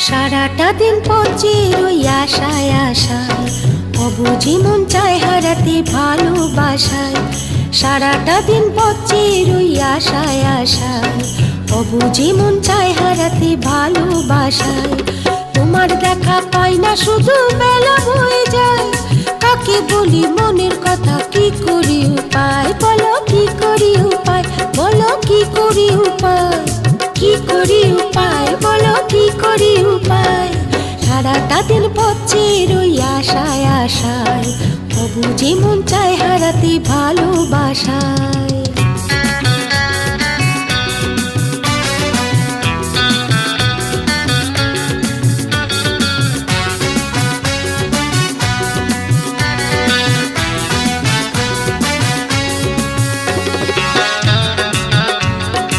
সারাটা দিন পচে রই আশায় আশায়, অবুঝি মন চায় হারাতে ভালোবাসায়। সারাটা দিন পচে রই আশায় আশায়, অবুঝি মন চায় হারাতে ভালোবাসায়। তোমার দেখা পাই না শুধু বেলা হয়ে যায়, কাকে বলি মনের কথা কি করি উপায়, বলো কি করি উপায়, বলো কি করি উপায়, কি করি উপায়, বলো কি করি উপায়। সারাটা দিন পচে রই আশায় আশায়, অবুঝি মন চায় হারাতে ভালোবাসায়।